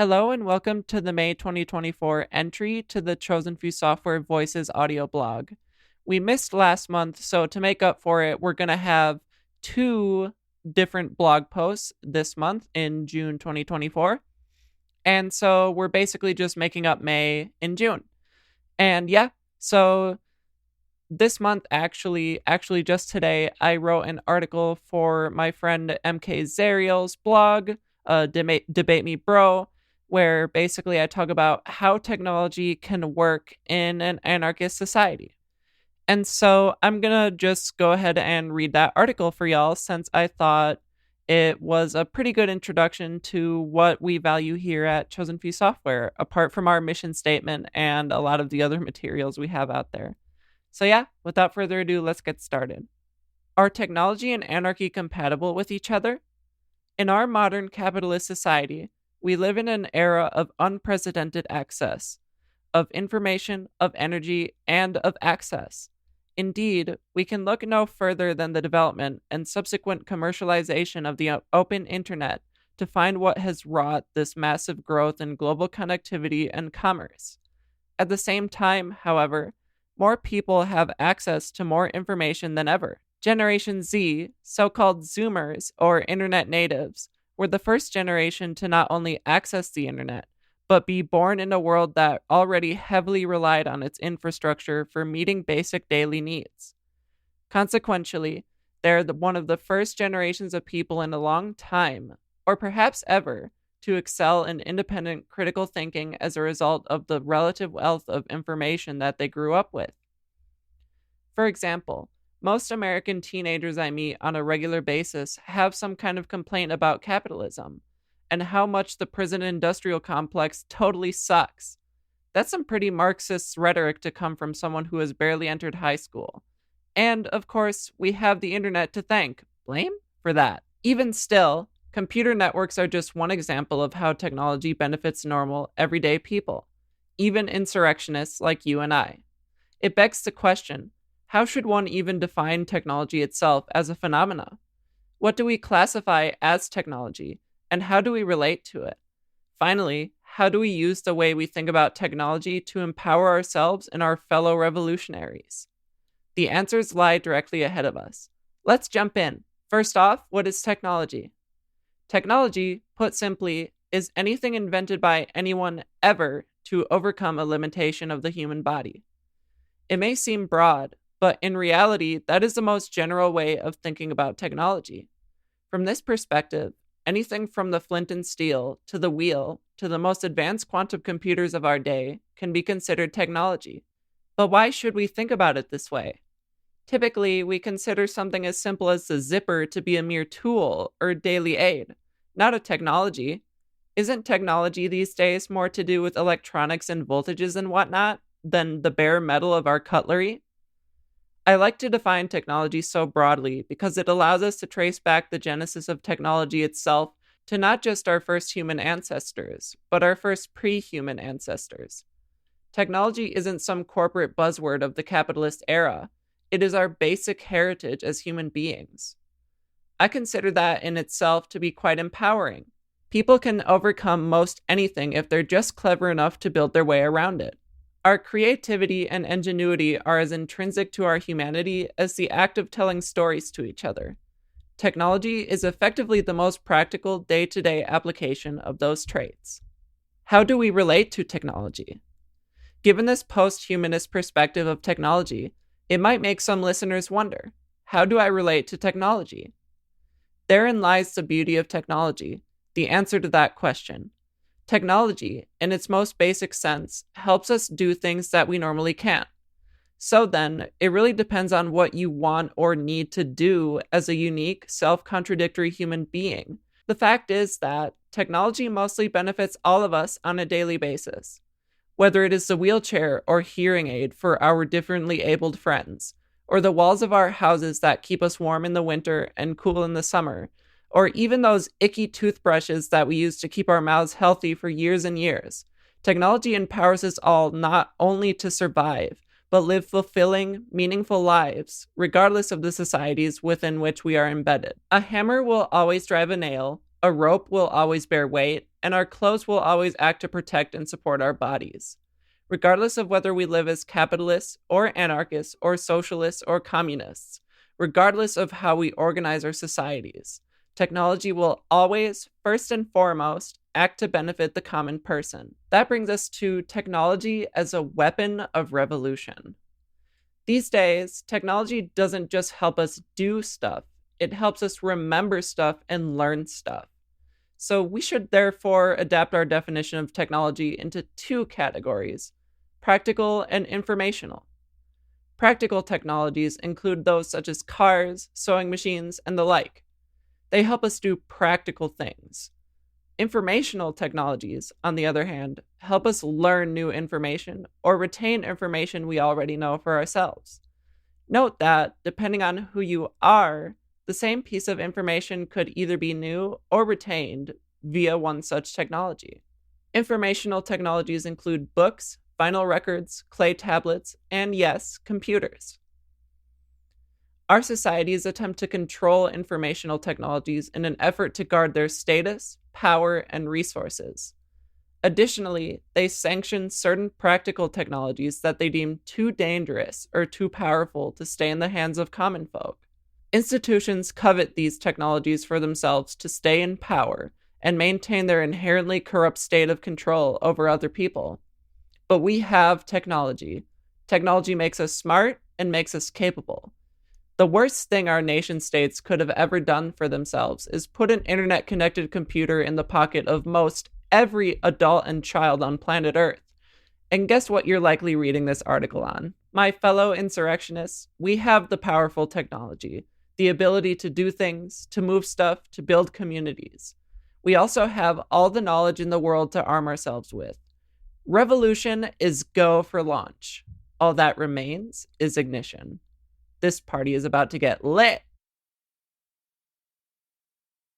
Hello and welcome to the May 2024 entry to the Chosen Few Software Voices audio blog. We missed last month, so to make up for it, we're going to have two different blog posts this month in June 2024. And so we're basically just making up May in June. And yeah, so this month actually just today, I wrote an article for my friend MK Zariel's blog, Debate Me Bro, where basically I talk about how technology can work in an anarchist society. And so I'm going to just go ahead and read that article for y'all since I thought it was a pretty good introduction to what we value here at Chosen Few Software, apart from our mission statement and a lot of the other materials we have out there. So yeah, without further ado, let's get started. Are technology and anarchy compatible with each other? In our modern capitalist society, we live in an era of unprecedented access, of information, of energy, and of access. Indeed, we can look no further than the development and subsequent commercialization of the open internet to find what has wrought this massive growth in global connectivity and commerce. At the same time, however, more people have access to more information than ever. Generation Z, so-called Zoomers or internet natives, were the first generation to not only access the internet, but be born in a world that already heavily relied on its infrastructure for meeting basic daily needs. Consequently, they're one of the first generations of people in a long time, or perhaps ever, to excel in independent critical thinking as a result of the relative wealth of information that they grew up with. For example, most American teenagers I meet on a regular basis have some kind of complaint about capitalism and how much the prison industrial complex totally sucks. That's some pretty Marxist rhetoric to come from someone who has barely entered high school. And, of course, we have the internet to thank. Blame? For that. Even still, computer networks are just one example of how technology benefits normal, everyday people, even insurrectionists like you and I. It begs the question, how should one even define technology itself as a phenomena? What do we classify as technology, and how do we relate to it? Finally, how do we use the way we think about technology to empower ourselves and our fellow revolutionaries? The answers lie directly ahead of us. Let's jump in. First off, what is technology? Technology, put simply, is anything invented by anyone ever to overcome a limitation of the human body. It may seem broad, but in reality, that is the most general way of thinking about technology. From this perspective, anything from the flint and steel to the wheel to the most advanced quantum computers of our day can be considered technology. But why should we think about it this way? Typically, we consider something as simple as the zipper to be a mere tool or daily aid, not a technology. Isn't technology these days more to do with electronics and voltages and whatnot than the bare metal of our cutlery? I like to define technology so broadly because it allows us to trace back the genesis of technology itself to not just our first human ancestors, but our first pre-human ancestors. Technology isn't some corporate buzzword of the capitalist era. It is our basic heritage as human beings. I consider that in itself to be quite empowering. People can overcome most anything if they're just clever enough to build their way around it. Our creativity and ingenuity are as intrinsic to our humanity as the act of telling stories to each other. Technology is effectively the most practical day-to-day application of those traits. How do we relate to technology? Given this post-humanist perspective of technology, it might make some listeners wonder, how do I relate to technology? Therein lies the beauty of technology, the answer to that question. Technology, in its most basic sense, helps us do things that we normally can't. So then, it really depends on what you want or need to do as a unique, self-contradictory human being. The fact is that technology mostly benefits all of us on a daily basis. Whether it is the wheelchair or hearing aid for our differently abled friends, or the walls of our houses that keep us warm in the winter and cool in the summer, or even those icky toothbrushes that we use to keep our mouths healthy for years and years. Technology empowers us all not only to survive, but live fulfilling, meaningful lives, regardless of the societies within which we are embedded. A hammer will always drive a nail, a rope will always bear weight, and our clothes will always act to protect and support our bodies. Regardless of whether we live as capitalists or anarchists or socialists or communists, regardless of how we organize our societies, technology will always, first and foremost, act to benefit the common person. That brings us to technology as a weapon of revolution. These days, technology doesn't just help us do stuff, it helps us remember stuff and learn stuff. So we should therefore adapt our definition of technology into two categories: practical and informational. Practical technologies include those such as cars, sewing machines, and the like. They help us do practical things. Informational technologies, on the other hand, help us learn new information or retain information we already know for ourselves. Note that, depending on who you are, the same piece of information could either be new or retained via one such technology. Informational technologies include books, vinyl records, clay tablets, and yes, computers. Our societies attempt to control informational technologies in an effort to guard their status, power, and resources. Additionally, they sanction certain practical technologies that they deem too dangerous or too powerful to stay in the hands of common folk. Institutions covet these technologies for themselves to stay in power and maintain their inherently corrupt state of control over other people. But we have technology. Technology makes us smart and makes us capable. The worst thing our nation states could have ever done for themselves is put an internet-connected computer in the pocket of most every adult and child on planet Earth. And guess what you're likely reading this article on? My fellow insurrectionists, we have the powerful technology, the ability to do things, to move stuff, to build communities. We also have all the knowledge in the world to arm ourselves with. Revolution is go for launch. All that remains is ignition. This party is about to get lit.